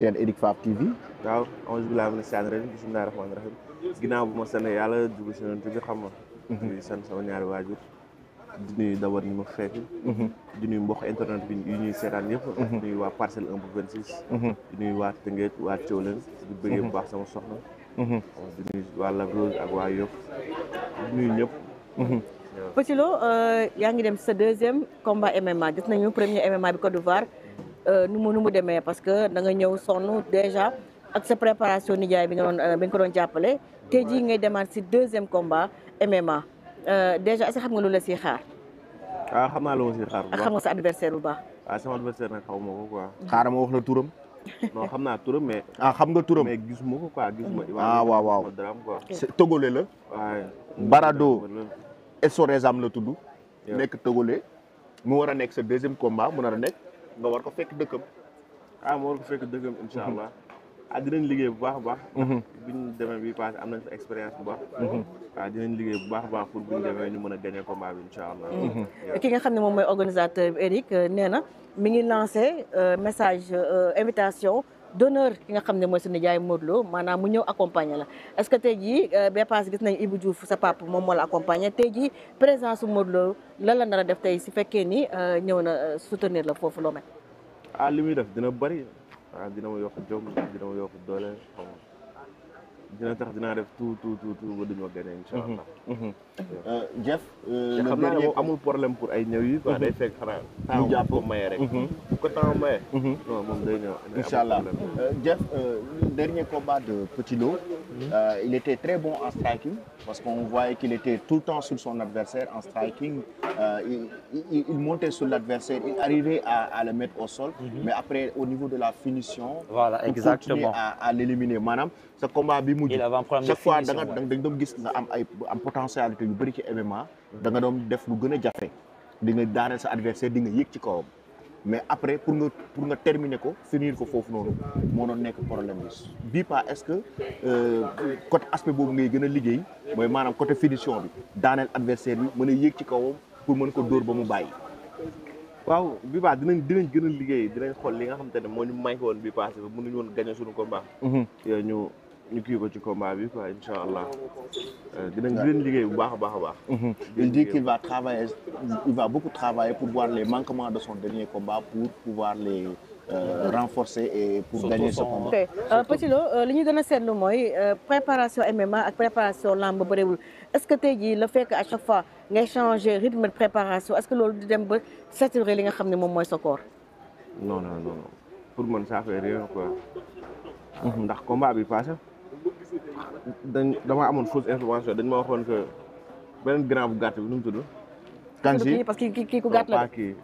chaîne Eric Fap TV. waaw onze bilaa mina shaytaani rajiim bismillaahi rahmaani rahiim ginnaaw bu ma sant yàlla dugg si yonent bi xam nga di sant sama ñaari waajur di nuyu d'abord ñi ma fekk di nuyu mbokk internet bi yu ñuy seetaan yëpp di nuyu waa Parcelles 1 ba 26 di nuyu waa Tëngéej waa Thiawlène di bëggee bu baax sama soxna di nuyu waa Lac Rose ak waa Yoff di nuyu ñëpp. Petit Lo yaa ngi dem sa deuxième combat MMA gis nañu premier MMA bi Côte d'Ivoire nu mu demee parce que da nga ñëw sonn déjà ak sa préparation nijaay bi nga ko doon jàppale tey jii ngay demaat si deuxième combat MMA déjà est-ce que xam nga lu la siy xaar. waaw xam naa lu ma siy xaar bu baax ak xam nga sa adversaire bu baax. waaw sama adversaire nag xaw ma ko quoi. xaaral ma wax la turam. non xam naa turam mais. xam nga turam mais gisuma ko quoi gisuma. waaw. quoi. togolais la. waaye. Barado Essorezam la tudd. nekk togolais. mu war a nekk sa deuxième combat mu nar a nekk nga war ko fekk dëkkam. ma war ko fekk dëkkam incha allah. dinañ liggéey bu baax a baax. bi ñu demee bi passé am nañ fa expérience bu baax. dinañ liggéey bu baax a baax pour bu ñu demee ñu mën a gagner combat bi incha allah. ki nga xam ne moom mooy organisateur bi Eric nee na mi ngi lancé message invitation d'honneur ki nga xam ne mooy suñu nijaay Modou Lo maanaam mu ñëw accompagner la est-ce que tey jii bee passé gis nañ Ibou Diouf sa papa moom moo la accompagner tey jii présence su Modou Lo lan la nar a def tey si fekkee ni ñëw na soutenir la foofu loo mel. li muy def dina bëri. dina ma yokk jom dina ma yokk doole dina tax dinaa def tout ba duñu ma gagné incha allah. Jeff. xam naa ne moom amul problème pour ay ñëw yi quoi day fekk xanaa. mu jàpp ko maye rek. bu ko temps maye. non moom day ñëw. incha allah Jeff dernier combat de Petit Lo. il était très bon en striking parce qu'on voyait qu'il était tout le temps sur son adversaire en striking. Il montait sur l'adversaire, il arrivait à le mettre au sol. Mais après au niveau de la finition. Voilà exactement à l'éliminer maanaam sa combat bi mujj. il avait un problème de chaque fois finition dañ doon gis nga am potentialité yu bëri ci MMA. da nga doon def lu gën a jafe. di nga daaneel sa adversaire di nga yéeg ci kawam. mais après pour nga terminer ko finir ko foofu noonu moo doon nekk problème bi bii pas est-ce que côté aspect boobu ngay gën a liggéey mooy maanaam côté finition bi daaneel adversaire bi mën a yéeg ci kawam pour mën ko dóor ba mu bàyyi. waaw bii pas dinañ gën a liggéey dinañ xool li nga xamante ne moo ñu manqué woon bii passé ba mënuñu woon gagner suñu combat. yooyu ñu kii ko ci combat bi quoi incha allah dinañ liggéey bu baax a baax. Il dit qu'il va travailler, il va beaucoup travailler pour voir les manquements de son dernier combat pour pouvoir les renforcer et pour surtout gagner ce combat. Petit Lo li ñu gën a seetlu mooy préparation MMA ak préparation lamb bëriwul est-ce que tey jii le fait que à chaque fois ngay changer rythme de préparation est-ce que loolu di dem ba saturer li nga xam ne moom mooy sa corps. non pour man ça fait rien quoi. ndax combat bi passé dama amoon fausse information dañ ma waxoon que beneen grand bu gàtt bi nu mu tudd. Kanji parce que kii ku gàtt la non kii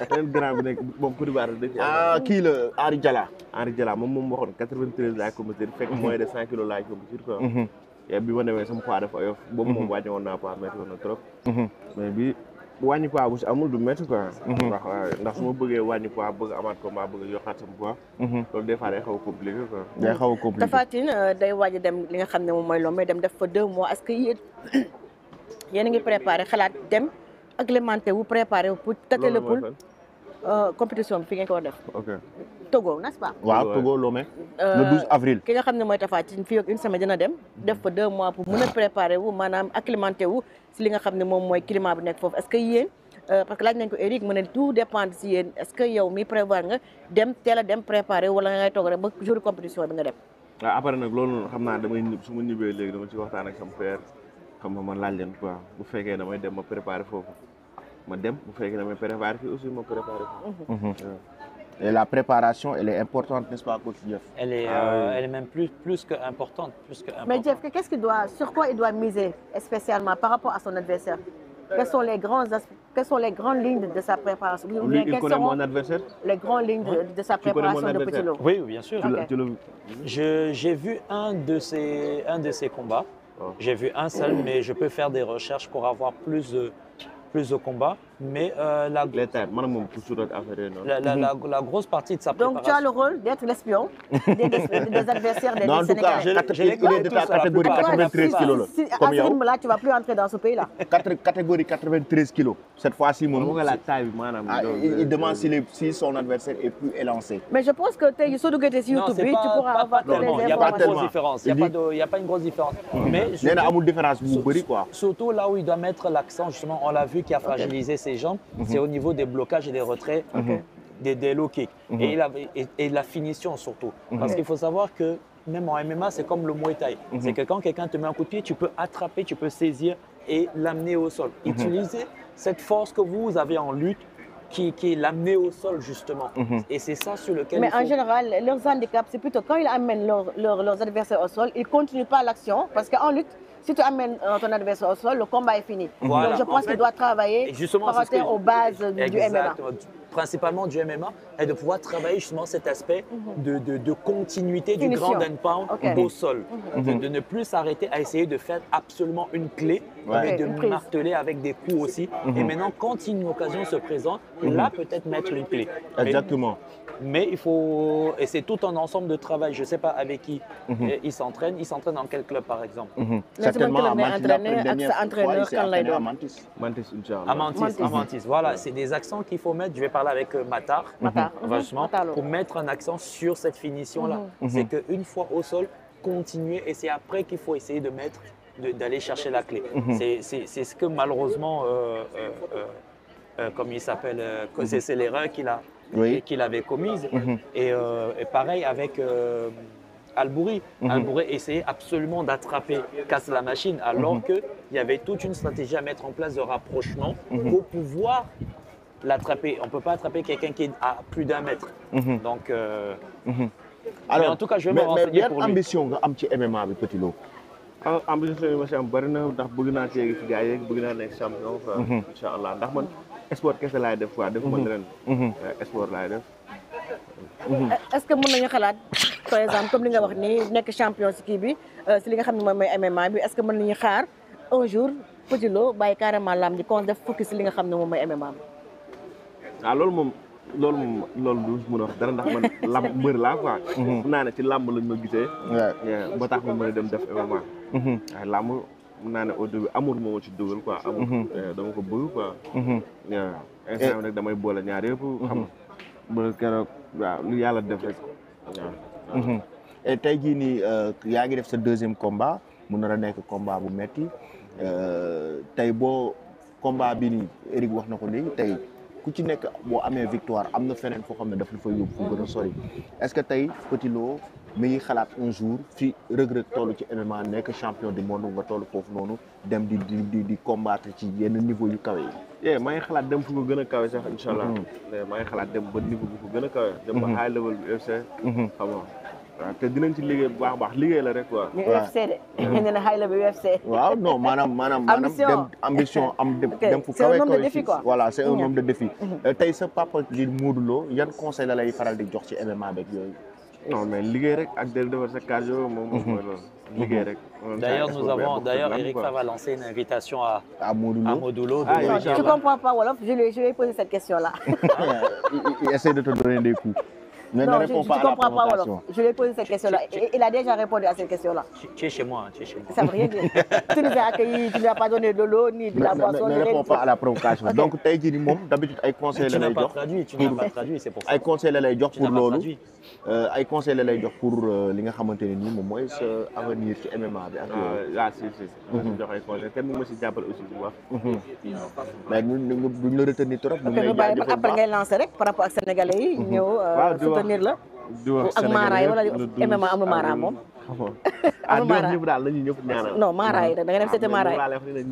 beneen grand bi nekk moom Côte d'Ivoire kii la Henri Diala. Henri Diala moom waxoon 93 laay compétir fekk moins de 100 kilos laay compétir quoi. et bi ma demee sama poids dafa oyof boobu moom wàññi woon naa poids métti woon na trop. mais bi wàññi poids bu si amul du métti quoi. ndax su ma bëggee wàññi poids bëgg amaat combat bëgg yokkaat sama poids. loolu des fois day xaw a compliqué quoi. day xaw a compliqué Tapha Tine day waaj a dem li nga xam ne moom mooy Lomé dem def fa 2 mois est-ce que yéen a ngi préparé xalaat dem acclimaté wu préparé wu pour tâter le pouls compétition bi fi ngeen ko def. ok Togo n'est-ce pas. waaw Togo Lomé. le 12 avril. ki nga xam ne mooy Tapha Tine fii ak une semaine dina dem def fa 2 mois pour mën a préparé wu maanaam acclimaté wu si li nga xam ne moom mooy climat bi nekk foofu est-ce que yéen parce que laaj nañ ko Eric mu ne tout dépend si yéen est-ce que yow mi prévoir nga dem teel a dem préparé wala ngay toog rek ba jour compétition bi nga dem. waaw après nag loolu noonu xam naa damay su ma ñibbee léegi dama ci waxtaan ak sama père xam nga ma laaj leen quoi bu fekkee damay dem ma préparé foofu ma dem bu fekkee damay préparé fii aussi ma préparé foofu. Et la préparation, elle est importante, n'est-ce pas, coach Jeff? Elle est même plus que importante, Mais Jeff, sur quoi il doit miser spécialement par rapport à son adversaire? Quelles sont les grandes lignes de sa préparation? Il connaît mon adversaire? Les grandes lignes de sa préparation de Petit Lo? Oui, bien sûr. Okay. J'ai vu un de ses combats. J'ai vu un seul, mais je peux faire des recherches pour avoir plus de combats. Mais les terres man moom toujours ak affaire yooyu noonu. la grosse partie de sa Donc tu as le rôle d'être l'espion des adversaires des Non, en tout cas, Sénégalais. Je les il est de connais ta tous, la catégorie plupart. 93 kilos. Si à Comme ce yow. rythme-là, tu vas plus entrer dans ce pays-là. Catégorie 93 kilos. Cette fois-ci, moom moom, nga la taille bi maanaam. il demande si son adversaire est plus élancé. Mais je pense que tu es sur Non, YouTube, c'est tu pourras avoir toutes tellement. les Il n'y a pas de informations. grosse différence. Il y a pas une grosse différence. Mais Nee na amul différence bu bëri quoi. surtout là où il doit mettre l'accent, justement, on l'a vu qui a fragilisé ses jambes, c'est au niveau des blocages et des retraits, des low kicks. Et la finition surtout. Parce qu'il faut savoir que même en MMA, c'est comme le Muay Thai. C'est que quand quelqu'un te met un coup de pied, tu peux attraper, tu peux saisir et l'amener au sol. Utilisez cette force que vous avez en lutte qui est l'amener au sol, justement. Et c'est ça sur lequel Mais il faut... en général, leurs handicaps, c'est plutôt quand ils amènent leurs adversaires au sol, ils ne continuent pas l'action. Parce qu'en lutte, si tu amènes ton adversaire au sol, le combat est fini. Voilà. Donc je pense qu'il doit travailler Et justement, par c'est ce que rapport aux bases du MMA. Exactement. Principalement du MMA, et de pouvoir travailler justement cet aspect de continuité du Finition. ground and pound Ok. au sol. De ne plus s'arrêter à essayer de faire absolument une clé, mais Ok, de une prise. marteler avec des coups aussi. Et maintenant, quand une occasion se présente, là peut-être mettre une clé. Exactement. Mais il faut, et c'est tout un ensemble de travail. Je ne sais pas avec qui il s'entraîne. Il s'entraîne dans quel club par exemple? Certainement, Là, Amantis, c'est la entraîné avec dernière sa entraîneur, fois, il s'est quand entraîné l'a à donné. Amantis. Mantis Inch'Allah. Amantis. Voilà, c'est des accents qu'il faut mettre. Je vais parler avec Matar, Matar. justement, Matar Lo. pour mettre un accent sur cette finition-là. C'est qu'une fois au sol, continuer et c'est après qu'il faut essayer de mettre, d'aller chercher la clé. C'est ce que malheureusement, comme il s'appelle, c'est l'erreur qu'il avait commise. Et pareil avec Albouri. Albouri essayait absolument d'attraper Casse la machine alors qu'il y avait toute une stratégie à mettre en place de rapprochement pour pouvoir l'attraper. On ne peut pas attraper quelqu'un qui est à plus d'1 mètre. Donc, mais en tout cas, je vais me renseigner yan pour lui. ambition nga am ci MMA bi Petit Lo. ah ambition yi ma si am bëri na ndax bëgg naa cee ci gars yi bëgg naa nekk champion quoi. incha allah ndax man sport kese laay def quoi defuma leneen. sport laay def. Est-ce que mën nañu xalaat par exemple comme li nga wax nii nekk champion si kii bi si li nga xam ne mooy MMA bi est-ce que mën nañu xaar un jour Petit Lo bàyyi carrément lamb ji kon def focus si li nga xam ne moom mooy MMA bi. ah loolu du mën a wax dara ndax man lamb mbër laa quoi. mun naa ne ci lamb lañ ma gisee. ba tax ma mën a dem def MMA. waaye lamb mun naa ne au début amour moo ma ci dugal quoi. amour dama ko bëgg quoi. waaw instant bi nag damay boole ñaar yëpp. xam nga ba keroog waaw lu yàlla def rek waaw. et tey jii nii yaa ngi def sa deuxième combat mu nar a nekk combat bu metti tey boo combat bi nii Eric wax na ko léegi tey ku ci nekk boo amee victoire am na feneen foo xam ne daf la fay yóbbu fu gën a sori est-ce que tey Petit Lo mi ngi xalaat un jour fi Reug Reug toll ci MMA nekk champion du monde nga toll foofu noonu dem di combattre ci yenn niveau yu kawe yi. maa ngi xalaat dem fu ko gën a kawe sax incha allah. maa ngi xalaat dem ba niveau bu ko gën a kawe. dem ba high level bi UFC. xam nga waaw te dinañ ci liggéey bu baax a baax liggéey la rek quoi. ñu UFC de. ñu ne high level UFC. waaw non maanaam dem ambition am dem fu kawe kawe voilà c'est un nombre de défis. tey sa papa di Modou Lo yan conseil la lay faral di jox ci MMA beeg yooyu. non mais liggéey rek ak del defar sa cardio moom mooy loolu. liggéey rek. D'ailleurs, Eric Favre a lancé une invitation à Modou Lo. Tu comprends pas wolof, je lui ai posé cette question-là. Il essaie de te donner des coups. Mais non, ne réponds pas à la provocation. Je lui ai posé cette question-là. Il a déjà répondu à cette question-là. Tu es chez moi. Ça ne veut rien dire. Tu nous as accueillis, tu ne nous as pas donné de l'eau ni de la boisson. Ne réponds pas à la provocation. Okay. Donc, tey jii nii moom d'habitude ay conseils la lay jox. Tu n'as pas traduit, c'est pour ça. Ay conseils la lay jox pour loolu. Ay conseils la lay jox pour li nga xamante ne nii moom mooy sa avenir ci MMA bi ak yooyu. si. jox ay conseils te mu ma si jàppale aussi bu baax. mais duñ la retenir trop. ñu lay jaajëfal après ngay lancer rek par rapport ak sénégalais yi ñëw soutenir la. ak Mara yi wala MMA amul Mara moom. amul Mara ñëpp daal nañu ñëpp ñaanal. non Mara yi da nga dem seeti Mara yi.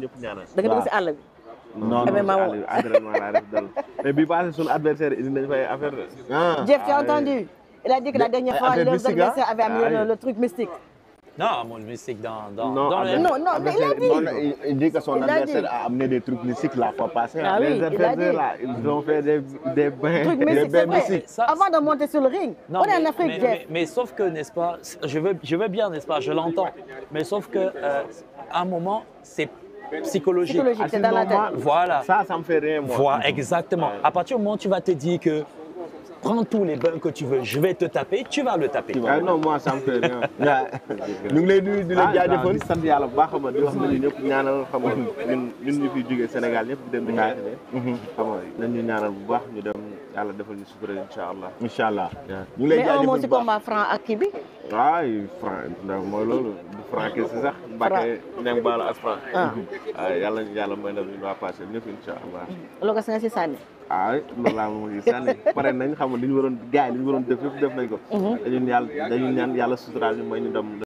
ñëpp ñaanal. da nga dugg si àll bi. non entraînement laa def dal mais bii passé suñu adversaire indi nañu fay affaire. Jeff, tu as entendu? Il a dit que la dernière fois leurs adversaires avaient amené le truc mystique. Non, mon mystique dans il dit que son adversaire a amené des trucs mystiques la fois passée. Ah oui, les adversaires là, ils ont fait des bains. Trucs mystiques, c'est vrai. Avant de monter sur le ring. On est en Afrique, Jeff. Mais sauf que, n'est-ce pas, je veux bien, n'est-ce pas, je l'entends. Mais sauf que, à un moment, c'est psychologique. Psychologique, c'est dans la tête. Voilà. Ça me fait rien, moi. Voilà, exactement. À partir du moment où tu vas te dire que prends tous les bains que tu veux, je vais te taper, tu vas le taper. Ah non, moi ça me fait rien. ñu ngi lay nuyu di la jaajëfal. di sant yàlla bu baax xam nga di wax nañu ñëpp ñaanal xam nga ñun ñu fi jógee Sénégal ñëpp dem di ñaanal xam nga nañ ñu ñaanal bu baax ñu dem yàlla defal ñu sutura incha allah. incha allah ñu ngi lay mais un mot jaajëfal ci bu baax. combat franc ak kii bi. waaw Franc ndax mooy loolu du Franc kese sax. Mbacke Ndeng Baalo ak Franc. waaw yàlla ñu yàlla may na ñu waa passé ñëpp incha allah. loolu nga si sànni. ah loolu laa moom di sànni pare nañ xam nga li ñu waroon gars yi li ñu waroon def yëpp def nañ ko. dañu ñaan yàlla suturaal ñu may ñu dem.